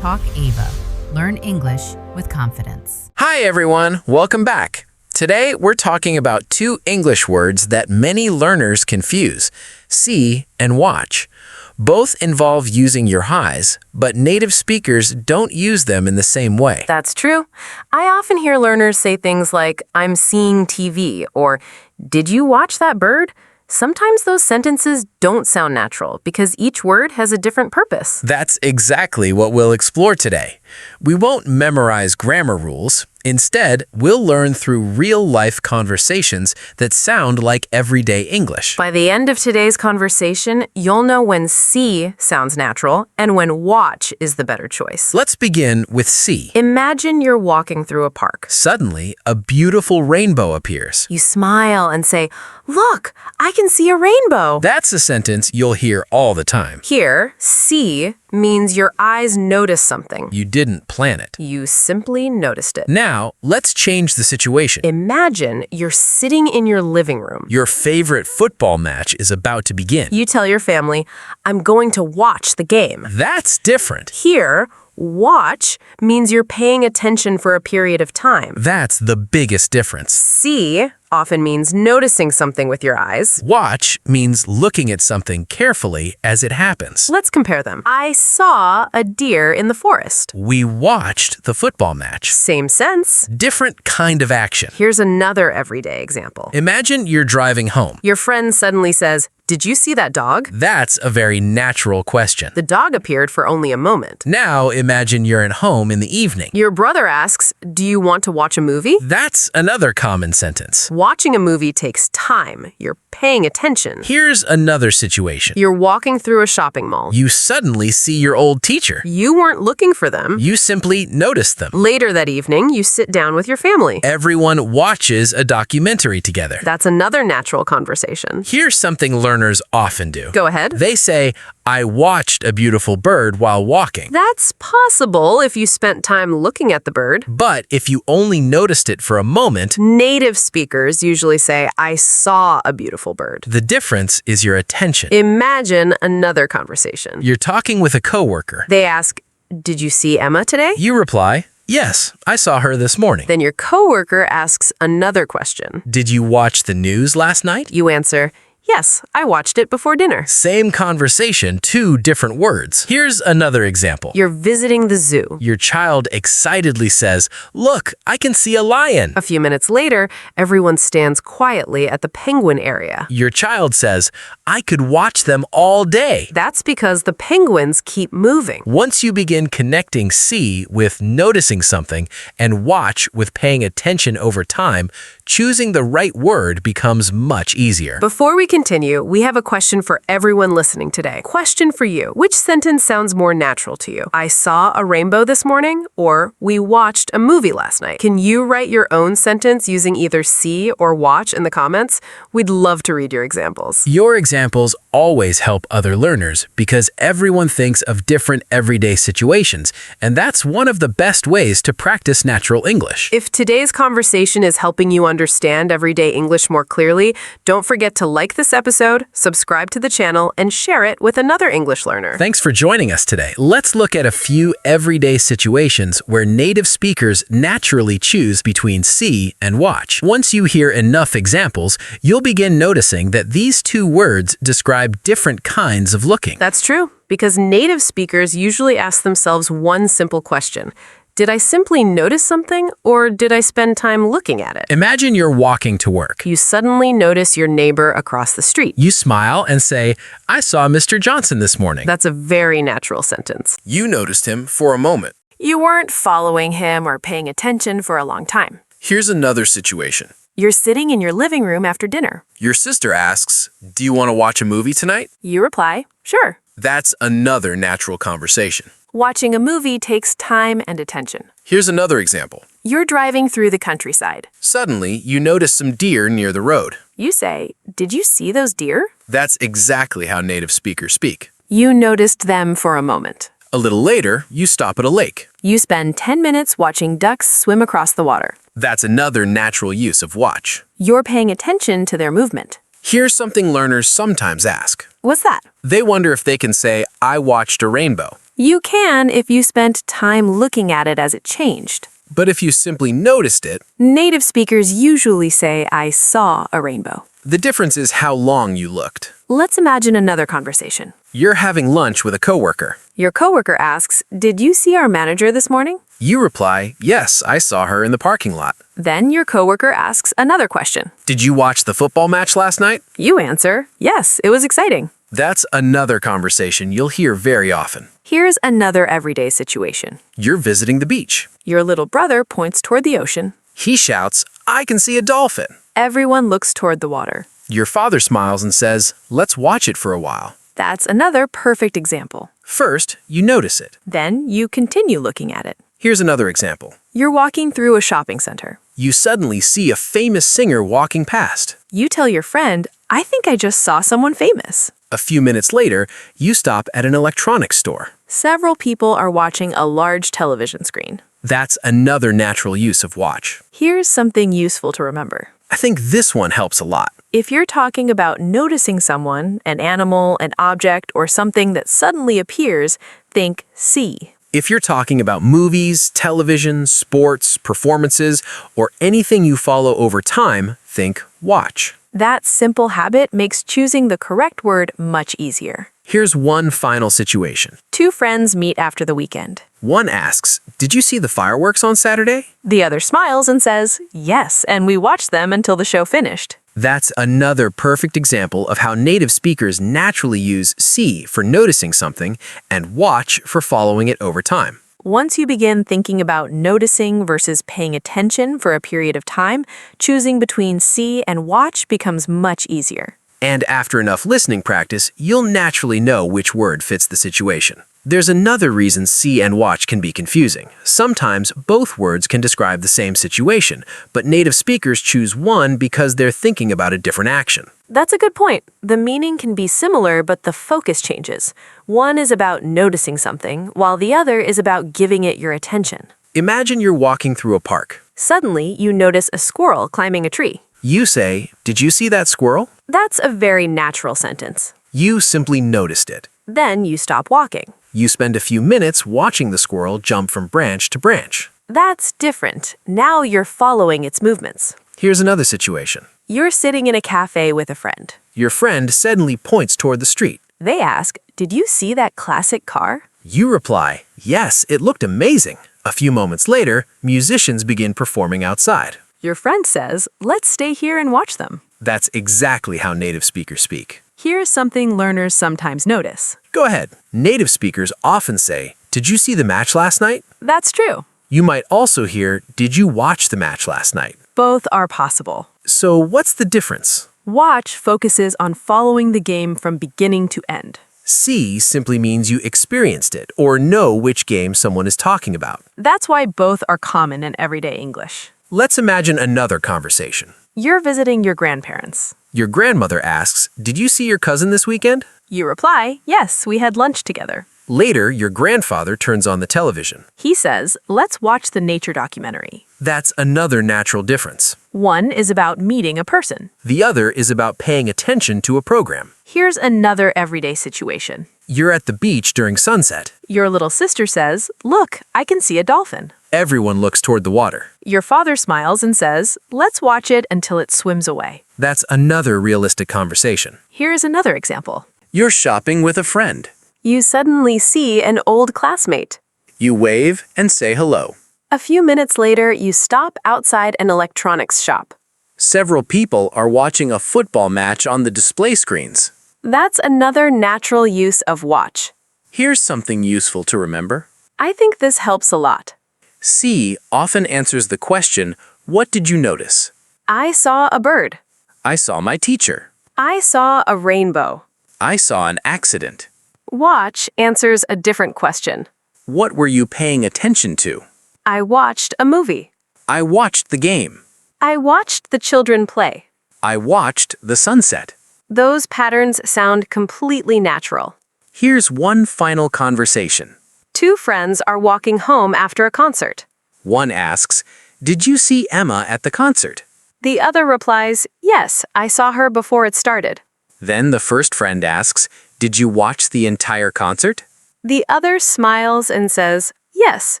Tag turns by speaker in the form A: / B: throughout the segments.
A: Talk Ava. Learn English with confidence.
B: Hi everyone, welcome back. Today we're talking about two English words that many learners confuse, see and watch. Both involve using your eyes, but native speakers don't use them in the same way.
C: That's true. I often hear learners say things like, I'm seeing TV, or did you watch that bird? Sometimes those sentences don't sound natural because each word has a different purpose.
B: That's exactly what we'll explore today. We won't memorize grammar rules. Instead, we'll learn through real-life conversations that sound like everyday English.
C: By the end of today's conversation, you'll know when see sounds natural and when watch is the better choice.
B: Let's begin with see.
C: Imagine you're walking through a park.
B: Suddenly, a beautiful rainbow appears.
C: You smile and say, "Look, I can see a rainbow."
B: That's a sentence you'll hear all the time.
C: Here, see means your eyes notice something.
B: You didn't plan it.
C: You simply noticed it.
B: Now, let's change the situation.
C: Imagine you're sitting in your living room.
B: Your favorite football match is about to begin.
C: You tell your family, I'm going to watch the game.
B: That's different.
C: Here, watch means you're paying attention for a period of time.
B: That's the biggest difference.
C: See often means noticing something with your eyes.
B: Watch means looking at something carefully as it happens.
C: Let's compare them. I saw a deer in the forest.
B: We watched the football match.
C: Same sense.
B: Different kind of action.
C: Here's another everyday example.
B: Imagine you're driving home.
C: Your friend suddenly says, "Did you see that dog?"
B: That's a very natural question.
C: The dog appeared for only a moment.
B: Now imagine you're at home in the evening.
C: Your brother asks, "Do you want to watch a movie?"
B: That's another common sentence.
C: Watching a movie takes time. You're paying attention.
B: Here's another situation.
C: You're walking through a shopping mall.
B: You suddenly see your old teacher.
C: You weren't looking for them.
B: You simply noticed them.
C: Later that evening, you sit down with your family.
B: Everyone watches a documentary together.
C: That's another natural conversation.
B: Here's something learners often do.
C: Go ahead.
B: They say, I watched a beautiful bird while walking.
C: That's possible if you spent time looking at the bird.
B: But if you only noticed it for a moment,
C: Native speakers usually say, I saw a beautiful bird.
B: the difference is your attention.
C: Imagine another conversation.
B: You're talking with a coworker.
C: They ask, "Did you see Emma today?"
B: You reply, yes, I saw her this morning.
C: Then your coworker asks another question.
B: Did you watch the news last night?
C: You answer, "Yes, I watched it before dinner."
B: Same conversation, two different words. Here's another example.
C: You're visiting the zoo.
B: Your child excitedly says, look, I can see a lion.
C: A few minutes later, everyone stands quietly at the penguin area.
B: Your child says, I could watch them all day.
C: That's because the penguins keep moving.
B: Once you begin connecting see with noticing something and watch with paying attention over time, choosing the right word becomes much easier.
C: Before we continue, we have a question for everyone listening today. Question for you. Which sentence sounds more natural to you? I saw a rainbow this morning, or we watched a movie last night. Can you write your own sentence using either see or watch in the comments? We'd love to read your examples.
B: Your examples always help other learners because everyone thinks of different everyday situations, and that's one of the best ways to practice natural English.
C: If today's conversation is helping you understand everyday English more clearly, don't forget to like this episode, subscribe to the channel, and share it with another English learner.
B: Thanks for joining us today. Let's look at a few everyday situations where native speakers naturally choose between see and watch. Once you hear enough examples, you'll begin noticing that these two words describe different kinds of looking.
C: That's true, because native speakers usually ask themselves one simple question. Did I simply notice something, or did I spend time looking at it?
B: Imagine you're walking to work.
C: You suddenly notice your neighbor across the street.
B: You smile and say, I saw Mr. Johnson this morning.
C: That's a very natural sentence.
B: You noticed him for a moment.
C: You weren't following him or paying attention for a long time.
B: Here's another situation.
C: You're sitting in your living room after dinner.
B: Your sister asks, do you want to watch a movie tonight?
C: You reply, "Sure."
B: That's another natural conversation.
C: Watching a movie takes time and attention.
B: Here's another example.
C: You're driving through the countryside.
B: Suddenly, you notice some deer near the road.
C: You say, "Did you see those deer?"
B: That's exactly how native speakers speak.
C: You noticed them for a moment.
B: A little later, you stop at a lake.
C: You spend 10 minutes watching ducks swim across the water.
B: That's another natural use of watch.
C: You're paying attention to their movement.
B: Here's something learners sometimes ask.
C: What's that?
B: They wonder if they can say, I watched a rainbow.
C: You can if you spent time looking at it as it changed.
B: But if you simply noticed it,
C: Native speakers usually say, I saw a rainbow.
B: the difference is how long you looked.
C: Let's imagine another conversation.
B: You're having lunch with a coworker.
C: Your coworker asks, Did you see our manager this morning?
B: You reply, yes, I saw her in the parking lot.
C: Then your coworker asks another question.
B: Did you watch the football match last night?
C: You answer, Yes, it was exciting.
B: That's another conversation you'll hear very often.
C: Here's another everyday situation.
B: You're visiting the beach.
C: Your little brother points toward the ocean.
B: He shouts, I can see a dolphin.
C: Everyone looks toward the water.
B: Your father smiles and says, let's watch it for a while.
C: That's another perfect example.
B: First, you notice it.
C: Then you continue looking at it.
B: Here's another example.
C: You're walking through a shopping center.
B: You suddenly see a famous singer walking past.
C: You tell your friend, I think I just saw someone famous.
B: A few minutes later, you stop at an electronics store.
C: Several people are watching a large television screen.
B: That's another natural use of watch.
C: Here's something useful to remember.
B: I think this one helps a lot.
C: If you're talking about noticing someone, an animal, an object, or something that suddenly appears, think see.
B: If you're talking about movies, television, sports, performances, or anything you follow over time, think watch.
C: That simple habit makes choosing the correct word much easier.
B: Here's one final situation.
C: Two friends meet after the weekend.
B: One asks, did you see the fireworks on Saturday?
C: The other smiles and says, Yes, and we watched them until the show finished.
B: That's another perfect example of how native speakers naturally use see for noticing something and watch for following it over time.
C: Once you begin thinking about noticing versus paying attention for a period of time, choosing between see and watch becomes much easier.
B: And after enough listening practice, you'll naturally know which word fits the situation. There's another reason see and watch can be confusing. Sometimes both words can describe the same situation, but native speakers choose one because they're thinking about a different action.
C: That's a good point. The meaning can be similar, but the focus changes. One is about noticing something, while the other is about giving it your attention.
B: Imagine you're walking through a park.
C: Suddenly, you notice a squirrel climbing a tree.
B: You say, did you see that squirrel?
C: That's a very natural sentence.
B: You simply noticed it.
C: Then you stop walking.
B: You spend a few minutes watching the squirrel jump from branch to branch.
C: That's different. Now you're following its movements.
B: Here's another situation.
C: You're sitting in a cafe with a friend.
B: Your friend suddenly points toward the street.
C: They ask, Did you see that classic car?
B: You reply, yes, it looked amazing. A few moments later, musicians begin performing outside.
C: Your friend says, Let's stay here and watch them.
B: That's exactly how native speakers speak.
C: Here's something learners sometimes notice.
B: Go ahead. Native speakers often say, did you see the match last night?
C: That's true.
B: You might also hear, did you watch the match last night?
C: Both are possible.
B: So what's the difference?
C: Watch focuses on following the game from beginning to end.
B: See simply means you experienced it or know which game someone is talking about.
C: That's why both are common in everyday English.
B: Let's imagine another conversation.
C: You're visiting your grandparents.
B: Your grandmother asks, did you see your cousin this weekend?
C: You reply, Yes, we had lunch together.
B: Later, your grandfather turns on the television.
C: He says, Let's watch the nature documentary.
B: That's another natural difference.
C: One is about meeting a person.
B: The other is about paying attention to a program.
C: Here's another everyday situation.
B: You're at the beach during sunset.
C: Your little sister says, Look, I can see a dolphin.
B: Everyone looks toward the water.
C: Your father smiles and says, Let's watch it until it swims away.
B: That's another realistic conversation.
C: Here's another example.
B: You're shopping with a friend.
C: You suddenly see an old classmate.
B: You wave and say hello.
C: A few minutes later, you stop outside an electronics shop.
B: Several people are watching a football match on the display screens.
C: That's another natural use of watch.
B: Here's something useful to remember.
C: I think this helps a lot.
B: See often answers the question, what did you notice?
C: I saw a bird.
B: I saw my teacher.
C: I saw a rainbow.
B: I saw an accident.
C: Watch answers a different question.
B: What were you paying attention to?
C: I watched a movie.
B: I watched the game.
C: I watched the children play.
B: I watched the sunset.
C: Those patterns sound completely natural.
B: Here's one final conversation.
C: Two friends are walking home after a concert.
B: One asks, did you see Emma at the concert?
C: The other replies, Yes, I saw her before it started.
B: Then the first friend asks, did you watch the entire concert?
C: The other smiles and says, yes,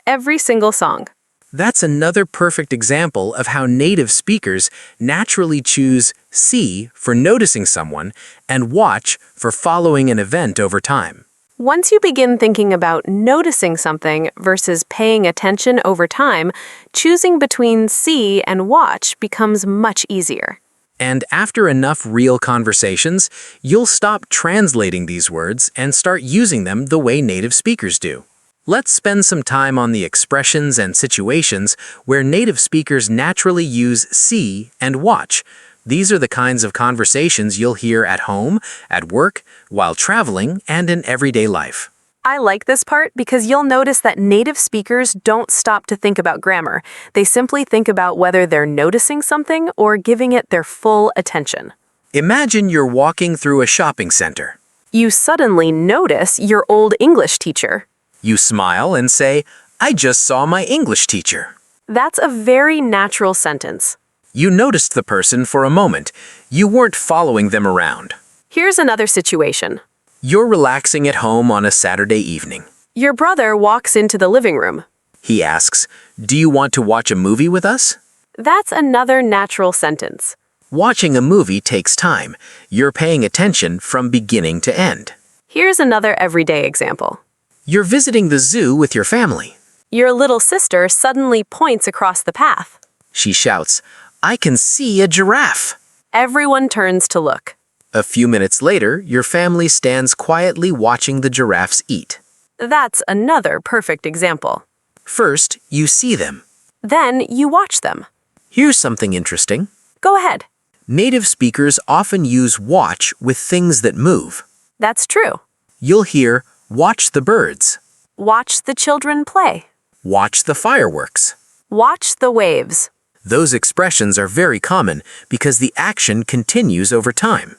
C: every single song.
B: That's another perfect example of how native speakers naturally choose see for noticing someone and watch for following an event over time.
C: Once you begin thinking about noticing something versus paying attention over time, choosing between see and watch becomes much easier.
B: And after enough real conversations, you'll stop translating these words and start using them the way native speakers do. Let's spend some time on the expressions and situations where native speakers naturally use see and watch. These are the kinds of conversations you'll hear at home, at work, while traveling, and in everyday life.
C: I like this part because you'll notice that native speakers don't stop to think about grammar. They simply think about whether they're noticing something or giving it their full attention.
B: Imagine you're walking through a shopping center.
C: You suddenly notice your old English teacher.
B: You smile and say, "I just saw my English teacher."
C: That's a very natural sentence.
B: You noticed the person for a moment. You weren't following them around.
C: Here's another situation.
B: You're relaxing at home on a Saturday evening.
C: Your brother walks into the living room.
B: He asks, "Do you want to watch a movie with us?"
C: That's another natural sentence.
B: Watching a movie takes time. You're paying attention from beginning to end.
C: Here's another everyday example.
B: You're visiting the zoo with your family.
C: Your little sister suddenly points across the path.
B: She shouts, "I can see a giraffe."
C: Everyone turns to look.
B: A few minutes later, your family stands quietly watching the giraffes eat.
C: That's another perfect example.
B: First, you see them.
C: Then you watch them.
B: Here's something interesting.
C: Go ahead.
B: Native speakers often use watch with things that move.
C: That's true.
B: You'll hear, "Watch the birds."
C: Watch the children play.
B: "Watch the fireworks."
C: Watch the waves.
B: Those expressions are very common because the action continues over time.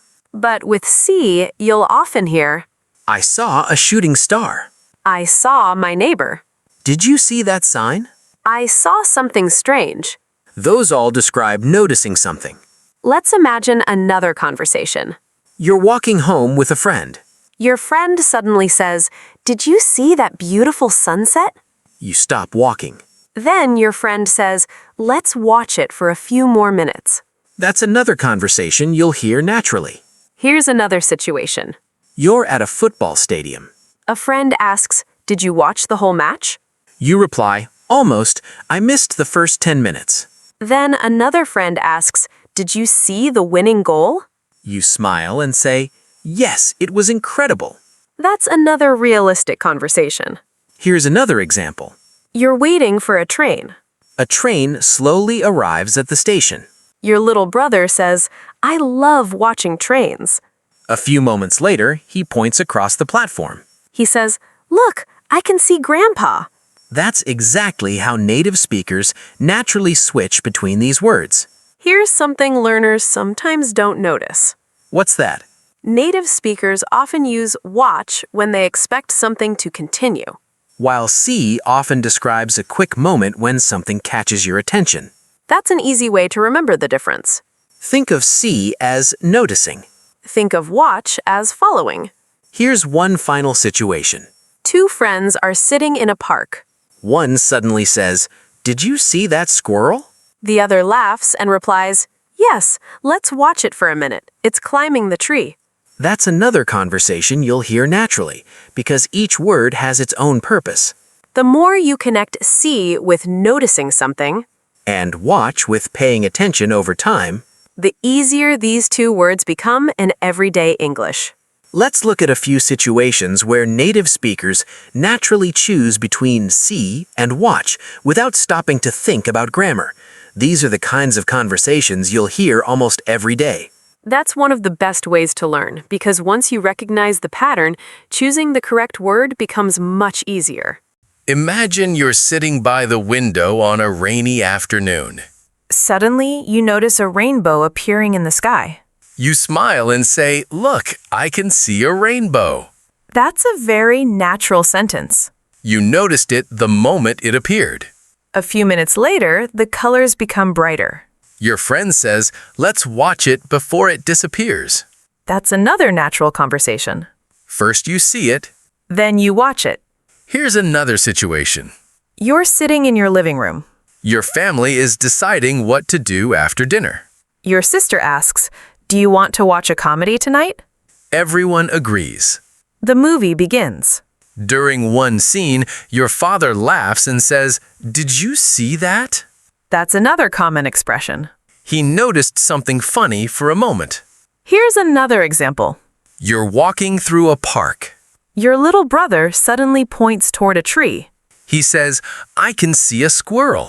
C: But with see, you'll often hear,
B: "I saw a shooting star."
C: I saw my neighbor.
B: "Did you see that sign?"
C: I saw something strange.
B: Those all describe noticing something.
C: Let's imagine another conversation.
B: You're walking home with a friend.
C: Your friend suddenly says, did you see that beautiful sunset?
B: You stop walking.
C: Then your friend says, let's watch it for a few more minutes.
B: That's another conversation you'll hear naturally.
C: Here's another situation.
B: You're at a football stadium.
C: A friend asks, did you watch the whole match?
B: You reply, "Almost. I missed the first 10 minutes."
C: Then another friend asks, did you see the winning goal?
B: You smile and say, "Yes, it was incredible."
C: That's another realistic conversation.
B: Here's another example.
C: You're waiting for a train.
B: A train slowly arrives at the station.
C: Your little brother says, I love watching trains.
B: A few moments later, he points across the platform.
C: He says, look, I can see Grandpa.
B: That's exactly how native speakers naturally switch between these words.
C: Here's something learners sometimes don't notice.
B: What's that?
C: Native speakers often use watch when they expect something to continue.
B: While see often describes a quick moment when something catches your attention.
C: That's an easy way to remember the difference.
B: Think of see as noticing.
C: Think of watch as following.
B: Here's one final situation.
C: Two friends are sitting in a park.
B: One suddenly says, "Did you see that squirrel?"
C: The other laughs and replies, yes, let's watch it for a minute. It's climbing the tree.
B: That's another conversation you'll hear naturally, because each word has its own purpose.
C: The more you connect see with noticing something,
B: And watch with paying attention over time.
C: the easier these two words become in everyday English.
B: Let's look at a few situations where native speakers naturally choose between see and watch without stopping to think about grammar. These are the kinds of conversations you'll hear almost every day.
C: That's one of the best ways to learn, because once you recognize the pattern, choosing the correct word becomes much easier.
D: Imagine you're sitting by the window on a rainy afternoon.
E: Suddenly, you notice a rainbow appearing in the sky.
D: You smile and say, "Look, I can see a rainbow."
E: That's a very natural sentence.
D: You noticed it the moment it appeared.
E: A few minutes later, the colors become brighter.
D: Your friend says, "Let's watch it before it disappears."
E: That's another natural conversation.
D: First you see it,
E: Then you watch it.
D: Here's another situation.
E: You're sitting in your living room.
D: Your family is deciding what to do after dinner.
E: Your sister asks, "Do you want to watch a comedy tonight?"
D: Everyone agrees.
E: The movie begins.
D: During one scene, your father laughs and says, "Did you see that?"
E: That's another common expression.
D: He noticed something funny for a moment.
E: Here's another example.
D: You're walking through a park.
E: Your little brother suddenly points toward a tree.
D: He says, "I can see a squirrel."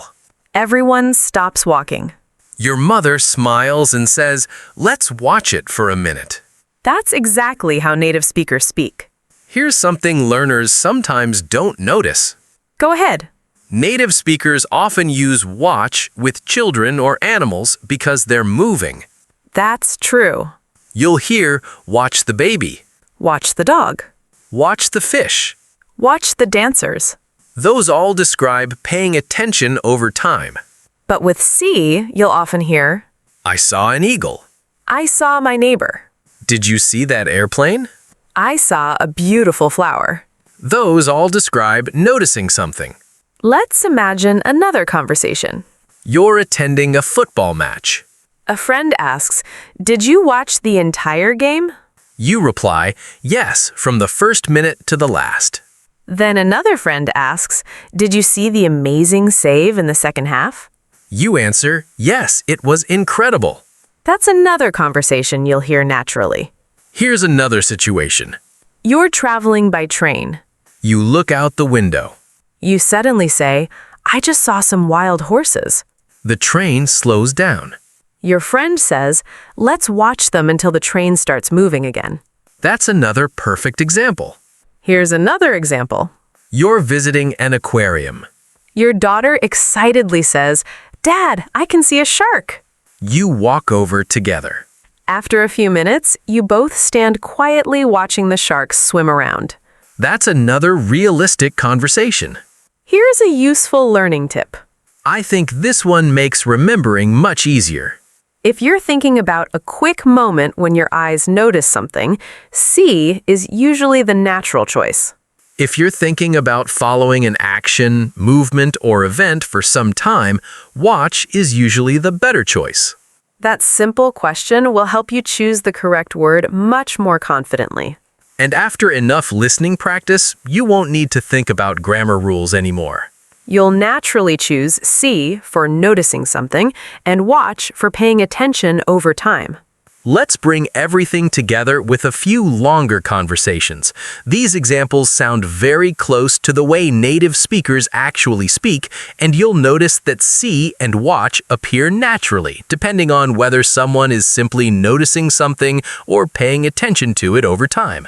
E: Everyone stops walking.
D: Your mother smiles and says, "Let's watch it for a minute."
E: That's exactly how native speakers speak.
D: Here's something learners sometimes don't notice.
E: Go ahead.
D: Native speakers often use watch with children or animals because they're moving.
E: That's true.
D: You'll hear, "Watch the baby,"
E: Watch the dog.
D: "Watch the fish."
E: Watch the dancers.
D: Those all describe paying attention over time.
E: But with see, you'll often hear,
D: I saw an eagle.
E: "I saw my neighbor."
D: Did you see that airplane?
E: "I saw a beautiful flower."
D: Those all describe noticing something.
E: Let's imagine another conversation.
D: You're attending a football match.
E: A friend asks, "Did you watch the entire game?"
D: You reply, "Yes, from the first minute to the last."
E: Then another friend asks, "Did you see the amazing save in the second half?"
D: You answer, "Yes, it was incredible."
E: That's another conversation you'll hear naturally.
D: Here's another situation.
E: You're traveling by train.
D: You look out the window.
E: You suddenly say, "I just saw some wild horses."
D: The train slows down.
E: Your friend says, "Let's watch them until the train starts moving again."
D: That's another perfect example.
E: Here's another example.
D: You're visiting an aquarium.
E: Your daughter excitedly says, "Dad, I can see a shark."
D: You walk over together.
E: After a few minutes, you both stand quietly watching the sharks swim around.
D: That's another realistic conversation.
E: Here's a useful learning tip.
D: I think this one makes remembering much easier.
E: If you're thinking about a quick moment when your eyes notice something, see is usually the natural choice.
D: If you're thinking about following an action, movement, or event for some time, watch is usually the better choice.
E: That simple question will help you choose the correct word much more confidently.
D: And after enough listening practice, you won't need to think about grammar rules anymore.
E: You'll naturally choose see for noticing something and watch for paying attention over time.
D: Let's bring everything together with a few longer conversations. These examples sound very close to the way native speakers actually speak, and you'll notice that see and watch appear naturally, depending on whether someone is simply noticing something or paying attention to it over time.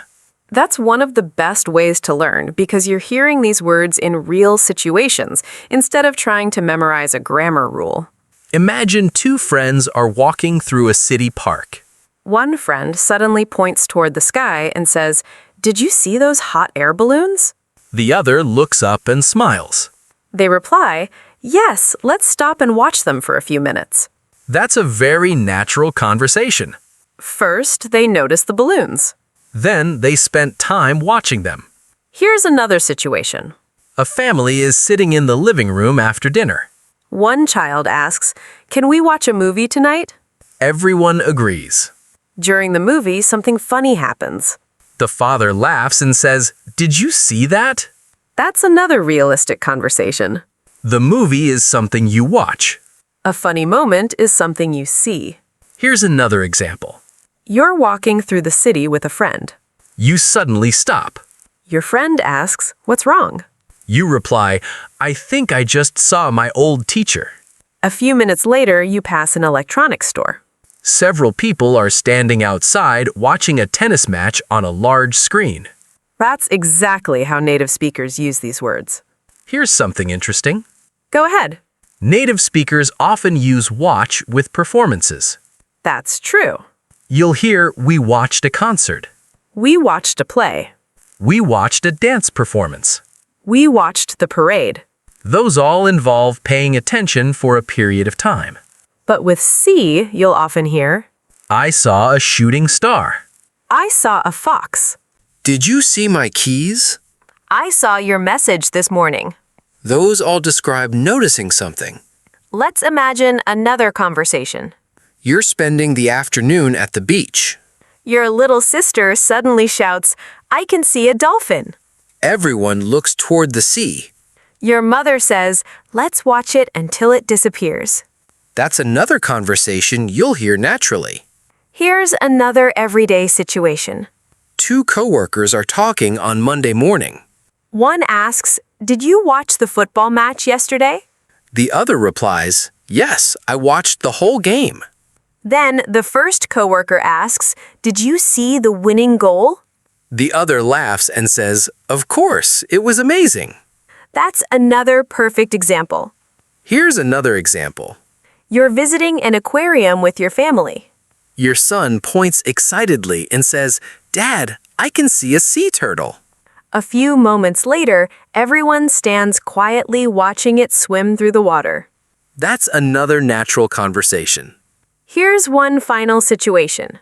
C: That's one of the best ways to learn because you're hearing these words in real situations instead of trying to memorize a grammar rule.
D: Imagine two friends are walking through a city park.
C: One friend suddenly points toward the sky and says, "Did you see those hot air balloons?"
D: The other looks up and smiles.
C: They reply, "Yes, let's stop and watch them for a few minutes."
D: That's a very natural conversation.
C: First, they notice the balloons.
D: Then they spent time watching them.
C: Here's another situation.
D: A family is sitting in the living room after dinner.
C: One child asks, "Can we watch a movie tonight?"
D: Everyone agrees.
C: During the movie, something funny happens.
D: The father laughs and says, "Did you see that?"
C: That's another realistic conversation.
D: The movie is something you watch.
C: A funny moment is something you see.
D: Here's another example.
C: You're walking through the city with a friend.
D: You suddenly stop.
C: Your friend asks, "What's wrong?"
D: You reply, "I think I just saw my old teacher."
C: A few minutes later, you pass an electronics store.
D: Several people are standing outside watching a tennis match on a large screen.
C: That's exactly how native speakers use these words.
D: Here's something interesting.
C: Go ahead.
D: Native speakers often use watch with performances.
C: That's true.
D: You'll hear, "We watched a concert."
C: We watched a play.
D: "We watched a dance performance."
C: We watched the parade.
D: Those all involve paying attention for a period of time.
C: But with see, you'll often hear,
D: I saw a shooting star.
C: "I saw a fox."
D: Did you see my keys?"
C: I saw your message this morning.
B: Those all describe noticing something.
C: Let's imagine another conversation.
B: You're spending the afternoon at the beach.
C: Your little sister suddenly shouts, "I can see a dolphin."
B: Everyone looks toward the sea.
C: Your mother says, "Let's watch it until it disappears."
B: That's another conversation you'll hear naturally.
C: Here's another everyday situation.
B: Two coworkers are talking on Monday morning.
C: One asks, "Did you watch the football match yesterday?"
B: The other replies, "Yes, I watched the whole game."
C: Then the first coworker asks, "Did you see the winning goal?"
B: The other laughs and says, "Of course, it was amazing."
C: That's another perfect example.
B: Here's another example.
C: You're visiting an aquarium with your family.
B: Your son points excitedly and says, "Dad, I can see a sea turtle."
C: A few moments later, everyone stands quietly watching it swim through the water.
B: That's another natural conversation.
C: Here's one final situation.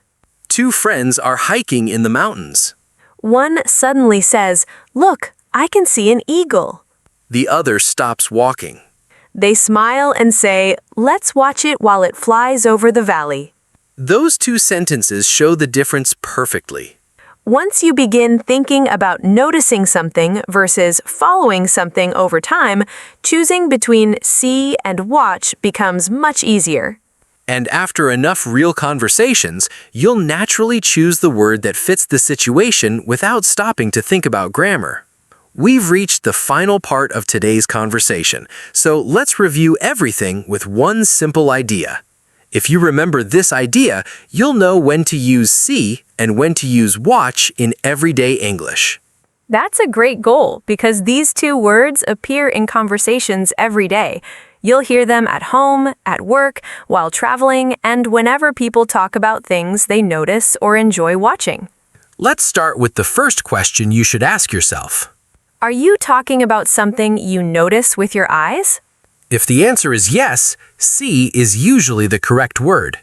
B: Two friends are hiking in the mountains.
C: One suddenly says, "Look, I can see an eagle."
B: The other stops walking.
C: They smile and say, "Let's watch it while it flies over the valley."
B: Those two sentences show the difference perfectly.
C: Once you begin thinking about noticing something versus following something over time, choosing between see and watch becomes much easier.
B: And after enough real conversations, you'll naturally choose the word that fits the situation without stopping to think about grammar. We've reached the final part of today's conversation, so let's review everything with one simple idea. If you remember this idea, you'll know when to use see and when to use watch in everyday English.
C: That's a great goal because these two words appear in conversations every day. You'll hear them at home, at work, while traveling, and whenever people talk about things they notice or enjoy watching.
B: Let's start with the first question you should ask yourself.
C: Are you talking about something you notice with your eyes?
B: If the answer is yes, see is usually the correct word.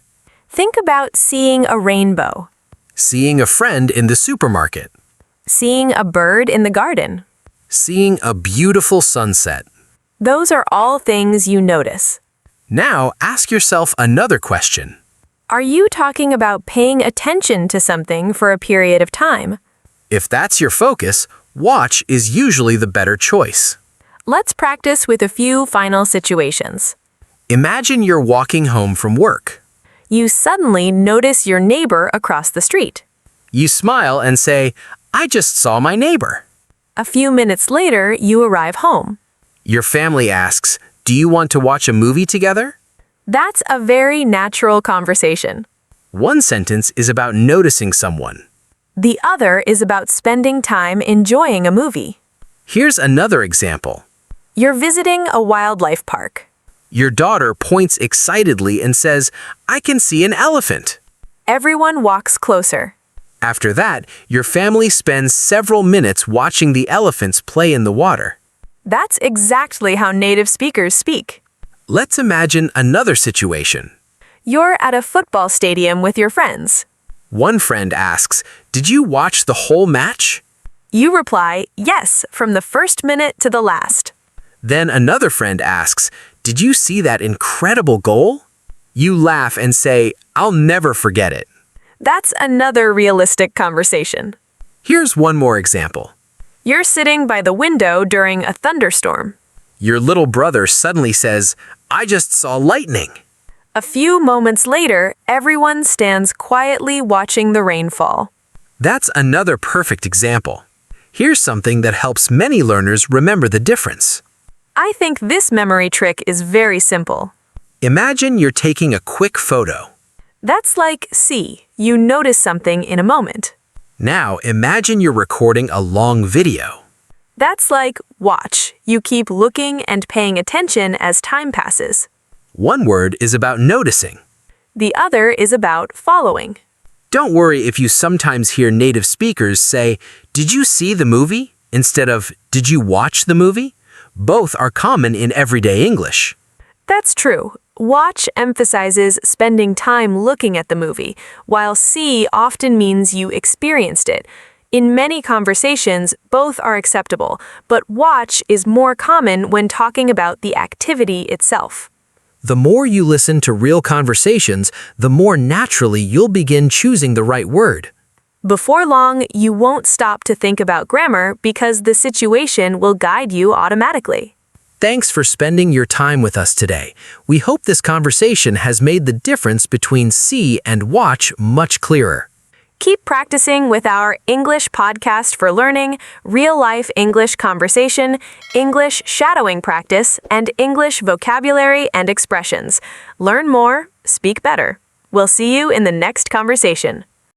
C: Think about seeing a rainbow,
B: Seeing a friend in the supermarket.
C: seeing a bird in the garden.
B: Seeing a beautiful sunset.
C: Those are all things you notice.
B: Now ask yourself another question.
C: Are you talking about paying attention to something for a period of time?
B: If that's your focus, watch is usually the better choice.
C: Let's practice with a few final situations.
B: Imagine you're walking home from work.
C: You suddenly notice your neighbor across the street.
B: You smile and say, "I just saw my neighbor."
C: A few minutes later, you arrive home.
B: Your family asks, "Do you want to watch a movie together?"
C: That's a very natural conversation.
B: One sentence is about noticing someone.
C: The other is about spending time enjoying a movie.
B: Here's another example.
C: You're visiting a wildlife park.
B: Your daughter points excitedly and says, "I can see an elephant."
C: Everyone walks closer.
B: After that, your family spends several minutes watching the elephants play in the water.
C: That's exactly how native speakers speak.
B: Let's imagine another situation.
C: You're at a football stadium with your friends.
B: One friend asks, "Did you watch the whole match?"
C: You reply, "Yes, from the first minute to the last."
B: Then another friend asks, "Did you see that incredible goal?" You laugh and say, "I'll never forget it."
C: That's another realistic conversation.
B: Here's one more example.
C: You're sitting by the window during a thunderstorm.
B: Your little brother suddenly says, "I just saw lightning."
C: A few moments later, everyone stands quietly watching the rainfall.
B: That's another perfect example. Here's something that helps many learners remember the difference.
C: I think this memory trick is very simple.
B: Imagine you're taking a quick photo.
C: That's like see, you notice something in a moment.
B: Now imagine you're recording a long video.
C: That's like watch, you keep looking and paying attention as time passes.
B: One word is about noticing.
C: The other is about following.
B: Don't worry if you sometimes hear native speakers say, "Did you see the movie?" instead of, "Did you watch the movie?" Both are common in everyday English.
C: That's true. Watch emphasizes spending time looking at the movie, while see often means you experienced it.
E: In many conversations, both are acceptable, but watch is more common when talking about the activity itself.
B: The more you listen to real conversations, the more naturally you'll begin choosing the right word.
E: Before long, you won't stop to think about grammar because the situation will guide you automatically.
B: Thanks for spending your time with us today. We hope this conversation has made the difference between see and watch much clearer.
E: Keep practicing with our English podcast for learning, real-life English conversation, English shadowing practice, and English vocabulary and expressions. Learn more, speak better. We'll see you in the next conversation.